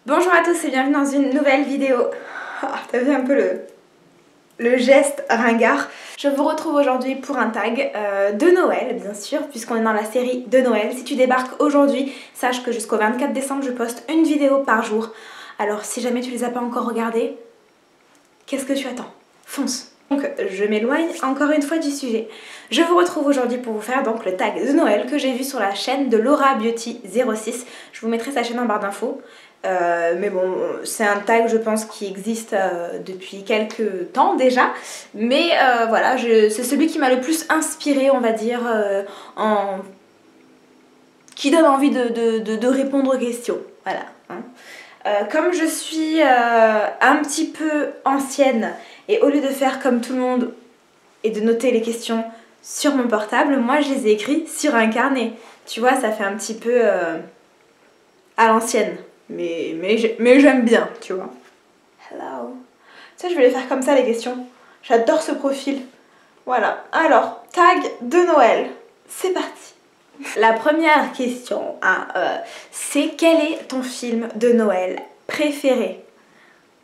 Bonjour à tous et bienvenue dans une nouvelle vidéo. T'as vu un peu le geste ringard. Je vous retrouve aujourd'hui pour un tag de Noël bien sûr, puisqu'on est dans la série de Noël. Si tu débarques aujourd'hui, sache que jusqu'au 24 décembre je poste une vidéo par jour. Alors si jamais tu les as pas encore regardées, qu'est-ce que tu attends? Fonce! Donc je m'éloigne encore une fois du sujet. Je vous retrouve aujourd'hui pour vous faire donc le tag de Noël que j'ai vu sur la chaîne de Laura Beauty 06. Je vous mettrai sa chaîne en barre d'infos. Mais bon, c'est un tag je pense qui existe depuis quelques temps déjà. Mais voilà, c'est celui qui m'a le plus inspiré, on va dire, qui donne envie de répondre aux questions. Voilà. Comme je suis un petit peu ancienne et au lieu de faire comme tout le monde et de noter les questions sur mon portable, moi je les ai écrits sur un carnet. Tu vois, ça fait un petit peu à l'ancienne. Mais j'aime bien, tu vois. Hello. Tu sais, je vais les faire comme ça les questions. J'adore ce profil. Voilà. Alors, tag de Noël. C'est parti. La première question, c'est quel est ton film de Noël préféré?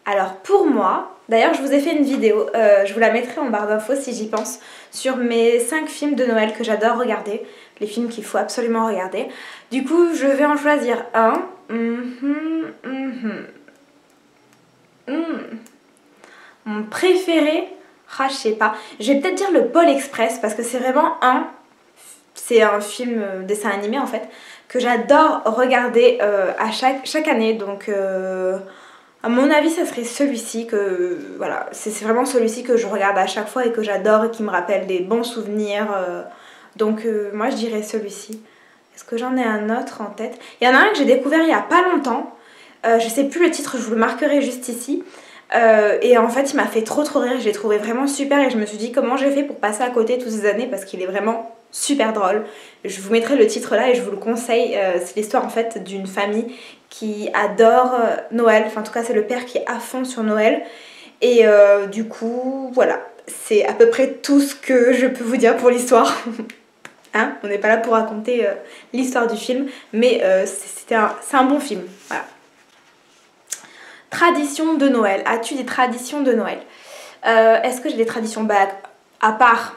Alors pour moi, d'ailleurs je vous ai fait une vidéo, je vous la mettrai en barre d'infos si j'y pense, sur mes 5 films de Noël que j'adore regarder, les films qu'il faut absolument regarder. Du coup je vais en choisir un. Mon préféré, je sais pas, je vais peut-être dire le Pôle Express parce que c'est vraiment c'est un film dessin animé en fait, que j'adore regarder à chaque année, donc à mon avis ça serait celui-ci, que voilà, c'est vraiment celui-ci que je regarde à chaque fois et que j'adore et qui me rappelle des bons souvenirs, donc moi je dirais celui-ci. Est-ce que j'en ai un autre en tête? Il y en a un que j'ai découvert il y a pas longtemps, je sais plus le titre, je vous le marquerai juste ici. Et en fait il m'a fait trop rire, je l'ai trouvé vraiment super et je me suis dit comment j'ai fait pour passer à côté toutes ces années parce qu'il est vraiment super drôle. Je vous mettrai le titre là et je vous le conseille. C'est l'histoire en fait d'une famille qui adore Noël, enfin en tout cas c'est le père qui est à fond sur Noël et du coup voilà, c'est à peu près tout ce que je peux vous dire pour l'histoire. Hein, on n'est pas là pour raconter l'histoire du film, mais c'est un bon film, voilà. Tradition de Noël. As-tu des traditions de Noël? Est-ce que j'ai des traditions? Bah, à part...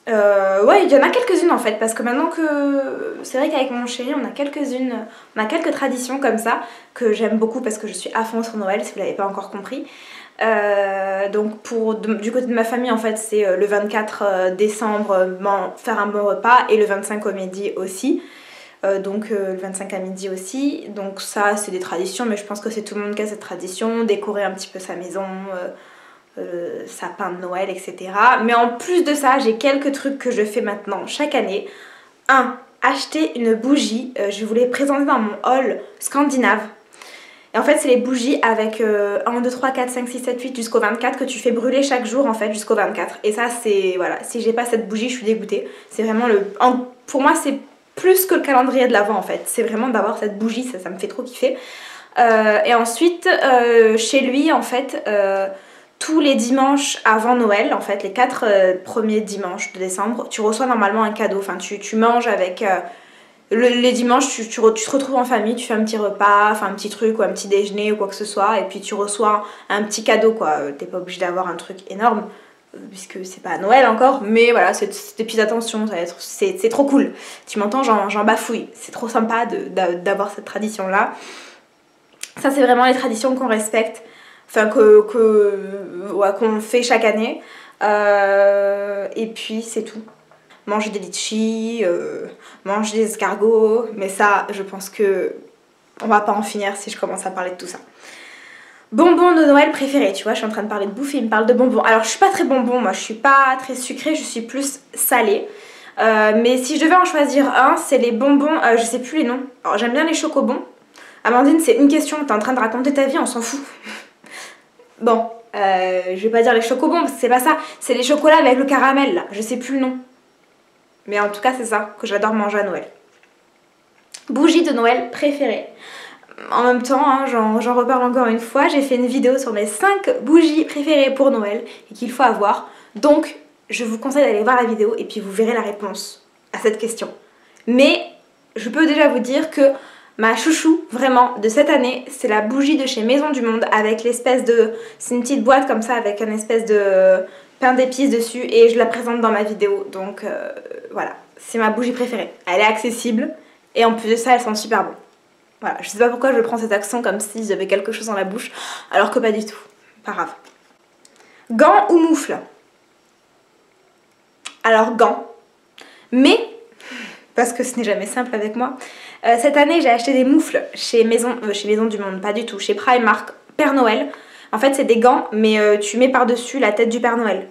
ouais, il y en a quelques-unes en fait, parce que maintenant que... C'est vrai qu'avec mon chéri, on a quelques traditions comme ça, que j'aime beaucoup parce que je suis à fond sur Noël, si vous l'avez pas encore compris. Donc du côté de ma famille en fait c'est le 24 décembre faire un bon repas et le 25 au midi aussi. Donc le 25 à midi aussi, donc ça c'est des traditions, mais je pense que c'est tout le monde qui a cette tradition, décorer un petit peu sa maison, sapin de Noël, etc. Mais en plus de ça, j'ai quelques trucs que je fais maintenant chaque année. Acheter une bougie, je vous l'ai présentée dans mon haul scandinave. Et en fait c'est les bougies avec 1, 2, 3, 4, 5, 6, 7, 8 jusqu'au 24 que tu fais brûler chaque jour en fait jusqu'au 24. Et ça c'est, voilà, si j'ai pas cette bougie je suis dégoûtée. C'est vraiment pour moi c'est plus que le calendrier de l'Avent en fait. C'est vraiment d'avoir cette bougie, ça me fait trop kiffer. Et ensuite chez lui en fait tous les dimanches avant Noël, en fait les 4 premiers dimanches de décembre, tu reçois normalement un cadeau. Enfin tu manges avec... les dimanches, tu te retrouves en famille, tu fais un petit repas, enfin un petit truc ou un petit déjeuner ou quoi que ce soit, et puis tu reçois un petit cadeau quoi. T'es pas obligé d'avoir un truc énorme, puisque c'est pas Noël encore, mais voilà, c'est des petites attentions, c'est trop cool. Tu m'entends, j'en bafouille. C'est trop sympa d'avoir cette tradition là. Ça c'est vraiment les traditions qu'on respecte, enfin qu'on fait chaque année. Et puis c'est tout. Manger des litchis, manger des escargots, mais ça je pense que on va pas en finir si je commence à parler de tout ça. Bonbons de Noël préférés, tu vois, je suis en train de parler de bouffe et il me parle de bonbons. Alors je suis pas très bonbon, moi je suis pas très sucrée, je suis plus salée. Mais si je devais en choisir un, c'est les bonbons, je sais plus les noms. Alors j'aime bien les chocobons. Amandine, c'est une question, t'es en train de raconter ta vie, on s'en fout. Bon, je vais pas dire les chocobons parce que c'est pas ça, c'est les chocolats avec le caramel là, je sais plus le nom. Mais en tout cas c'est ça que j'adore manger à Noël. Bougie de Noël préférée. En même temps, hein, j'en reparle encore une fois, j'ai fait une vidéo sur mes 5 bougies préférées pour Noël et qu'il faut avoir. Donc je vous conseille d'aller voir la vidéo et puis vous verrez la réponse à cette question. Mais je peux déjà vous dire que Ma chouchou, vraiment, de cette année, c'est la bougie de chez Maison du Monde avec l'espèce de... C'est une petite boîte comme ça avec un espèce de pain d'épices dessus et je la présente dans ma vidéo. Donc voilà, c'est ma bougie préférée. Elle est accessible et en plus de ça, elle sent super bon. Voilà, je sais pas pourquoi je prends cet accent comme si j'avais quelque chose dans la bouche, alors que pas du tout. Pas grave. Gants ou moufles? Alors gants, mais, parce que ce n'est jamais simple avec moi, cette année j'ai acheté des moufles chez Maison du Monde, pas du tout, chez Primark, Père Noël. En fait c'est des gants, mais tu mets par-dessus la tête du Père Noël.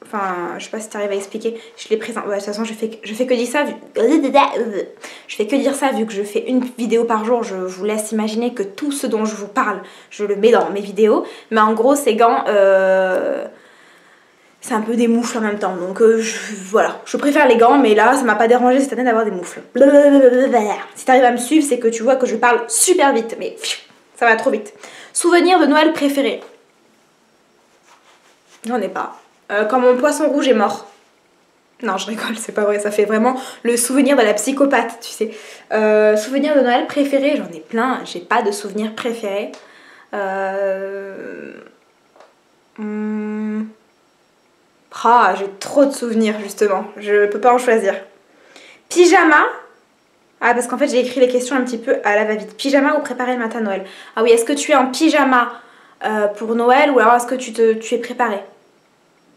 Enfin, je sais pas si tu arrives à expliquer. Je les présente. Ouais, de toute façon, je fais que dire ça. Je fais que dire ça vu que je fais une vidéo par jour. Je vous laisse imaginer que tout ce dont je vous parle, je le mets dans mes vidéos. Mais en gros, ces gants, c'est un peu des moufles en même temps. Donc voilà, je préfère les gants, mais là, ça m'a pas dérangé cette année d'avoir des moufles. Si tu arrives à me suivre, c'est que tu vois que je parle super vite. Mais ça va trop vite. Souvenir de Noël préféré? J'en ai pas. Quand mon poisson rouge est mort. Non, je rigole, c'est pas vrai, ça fait vraiment le souvenir de la psychopathe, tu sais. Souvenir de Noël préféré, j'en ai plein, j'ai pas de souvenir préféré. J'ai trop de souvenirs justement, je peux pas en choisir. Pyjama. Ah, parce qu'en fait j'ai écrit les questions un petit peu à la va-vite. Pyjama ou préparer le matin Noël? Ah oui, est-ce que tu es en pyjama pour Noël ou alors est-ce que tu es préparée?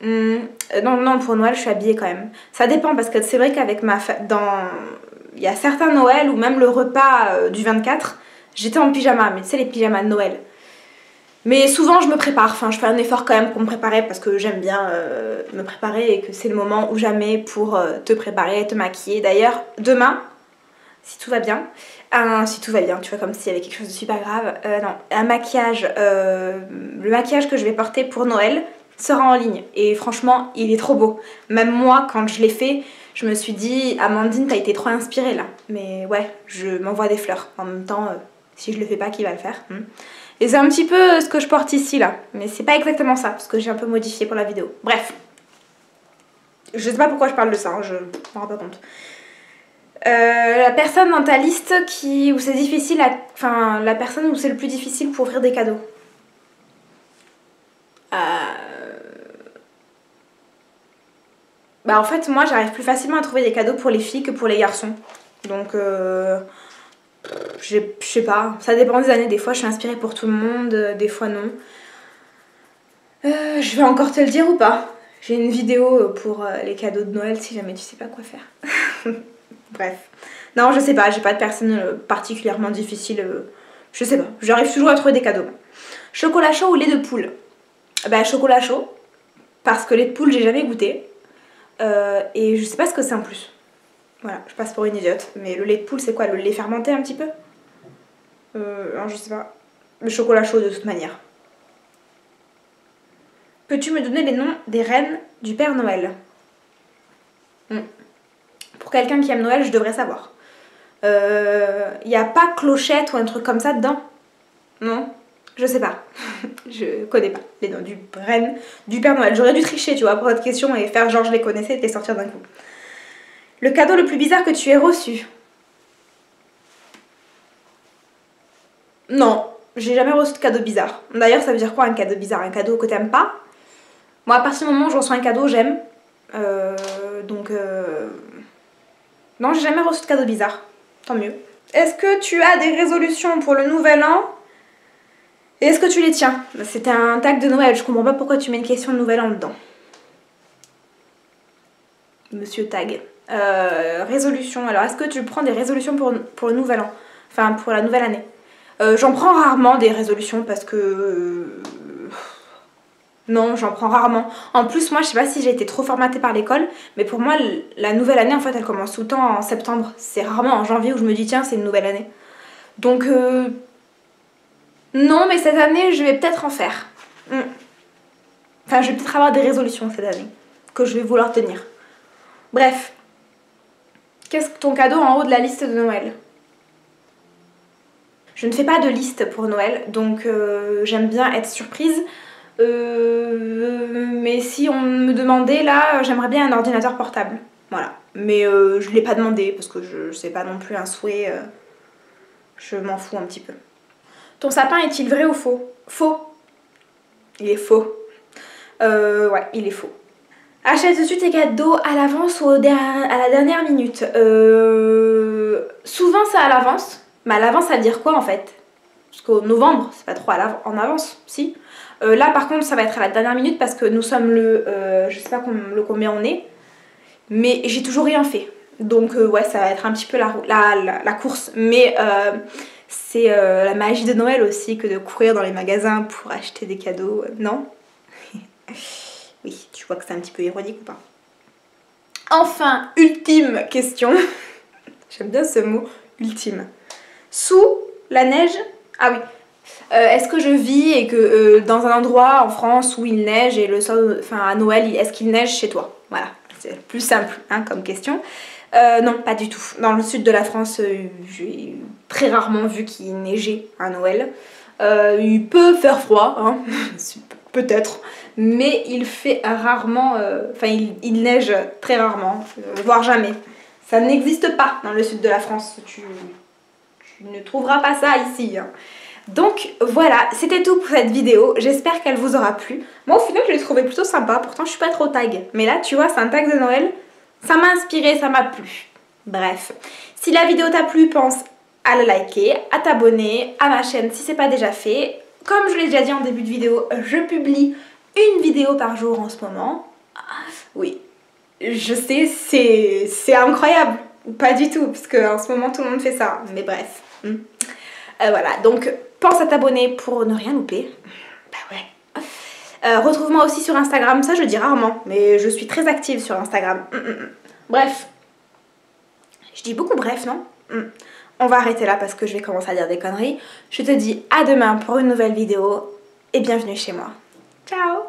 Non, pour Noël, je suis habillée quand même. Ça dépend parce que c'est vrai qu'avec il y a certains Noël ou même le repas du 24, j'étais en pyjama, mais tu sais, les pyjamas de Noël. Mais souvent, je me prépare. Enfin, je fais un effort quand même pour me préparer parce que j'aime bien me préparer et que c'est le moment ou jamais pour te préparer, te maquiller. D'ailleurs, demain, si tout va bien, tu vois, comme s'il y avait quelque chose de super grave. Non, un maquillage, le maquillage que je vais porter pour Noël sera en ligne et franchement il est trop beau. Même moi quand je l'ai fait je me suis dit Amandine t'as été trop inspirée là. Mais ouais, je m'envoie des fleurs. En même temps si je le fais pas qui va le faire Et c'est un petit peu ce que je porte ici là. Mais c'est pas exactement ça parce que j'ai un peu modifié pour la vidéo. Bref. Je sais pas pourquoi je parle de ça, hein, je m'en rends pas compte. La personne dans ta liste où c'est difficile Enfin la personne où c'est le plus difficile pour offrir des cadeaux. Bah en fait moi j'arrive plus facilement à trouver des cadeaux pour les filles que pour les garçons. Donc je sais pas, ça dépend des années, des fois je suis inspirée pour tout le monde, des fois non. Je vais encore te le dire ou pas? J'ai une vidéo pour les cadeaux de Noël si jamais tu sais pas quoi faire. Bref. Non je sais pas, j'ai pas de personne particulièrement difficile, je sais pas, j'arrive toujours à trouver des cadeaux. Chocolat chaud ou lait de poule? Bah chocolat chaud, parce que lait de poule j'ai jamais goûté. Et je sais pas ce que c'est en plus. Voilà, je passe pour une idiote. Mais le lait de poule, c'est quoi? Le lait fermenté un petit peu? Non, je sais pas. Le chocolat chaud de toute manière. Peux-tu me donner les noms des reines du Père Noël? Pour quelqu'un qui aime Noël, je devrais savoir. Y a pas Clochette ou un truc comme ça dedans? Non? Je sais pas. Je connais pas les noms du reine du Père Noël. J'aurais dû tricher, tu vois, pour cette question et faire genre je les connaissais et te les sortir d'un coup. Le cadeau le plus bizarre que tu aies reçu? Non, j'ai jamais reçu de cadeau bizarre. D'ailleurs, ça veut dire quoi un cadeau bizarre? Un cadeau que t'aimes pas? Moi, à partir du moment où je reçois un cadeau, j'aime. Non, j'ai jamais reçu de cadeau bizarre. Tant mieux. Est-ce que tu as des résolutions pour le nouvel an? Et est-ce que tu les tiens? C'était un tag de Noël, je comprends pas pourquoi tu mets une question de nouvel an dedans. Monsieur Tag. Résolution, alors est-ce que tu prends des résolutions pour le nouvel an? Enfin, pour la nouvelle année? J'en prends rarement des résolutions parce que... Non, j'en prends rarement. En plus, moi, je sais pas si j'ai été trop formatée par l'école, mais pour moi, la nouvelle année, en fait, elle commence tout le temps en septembre. C'est rarement en janvier où je me dis, tiens, c'est une nouvelle année. Donc... Non, mais cette année, je vais peut-être en faire. Enfin, je vais peut-être avoir des résolutions cette année que je vais vouloir tenir. Bref. Qu'est-ce que ton cadeau en haut de la liste de Noël? Je ne fais pas de liste pour Noël, donc j'aime bien être surprise. Mais si on me demandait, là, j'aimerais bien un ordinateur portable. Voilà. Mais je ne l'ai pas demandé parce que je sais pas non plus un souhait... Je m'en fous un petit peu. Ton sapin est-il vrai ou faux? Faux. Il est faux. Ouais, il est faux. Achète tout de suite tes cadeaux à l'avance ou à la dernière minute. Souvent c'est à l'avance. Mais à l'avance ça veut dire quoi en fait? Parce qu'au novembre, c'est pas trop en avance, si. Là par contre ça va être à la dernière minute parce que nous sommes je sais pas le combien on est. Mais j'ai toujours rien fait. Donc ouais, ça va être un petit peu la course. Mais c'est la magie de Noël aussi que de courir dans les magasins pour acheter des cadeaux, non? Oui, tu vois que c'est un petit peu ironique ou pas? Enfin, ultime question. J'aime bien ce mot, ultime. Sous la neige? Ah oui. Est-ce que je vis et que dans un endroit en France où il neige et le soir, enfin à Noël, est-ce qu'il neige chez toi? Voilà, c'est plus simple hein, comme question. Non, pas du tout. Dans le sud de la France, j'ai très rarement vu qu'il neigeait à Noël. Il peut faire froid, hein, peut-être, mais il fait rarement, enfin il neige très rarement, voire jamais. Ça n'existe pas dans le sud de la France, tu ne trouveras pas ça ici. Hein. Donc voilà, c'était tout pour cette vidéo, j'espère qu'elle vous aura plu. Moi au final je l'ai trouvé plutôt sympa, pourtant je suis pas trop tag. Mais là tu vois, c'est un tag de Noël, ça m'a inspiré, ça m'a plu. Bref, si la vidéo t'a plu, pense à le liker, à t'abonner à ma chaîne si c'est pas déjà fait. Comme je l'ai déjà dit en début de vidéo, je publie une vidéo par jour en ce moment. Oui, je sais, c'est incroyable. Pas du tout, parce qu'en ce moment tout le monde fait ça, mais bref. Voilà, donc pense à t'abonner pour ne rien louper. Bah ouais. Retrouve-moi aussi sur Instagram, ça je dis rarement, mais je suis très active sur Instagram. Bref. Je dis beaucoup bref, non? On va arrêter là parce que je vais commencer à dire des conneries. Je te dis à demain pour une nouvelle vidéo et bienvenue chez moi. Ciao!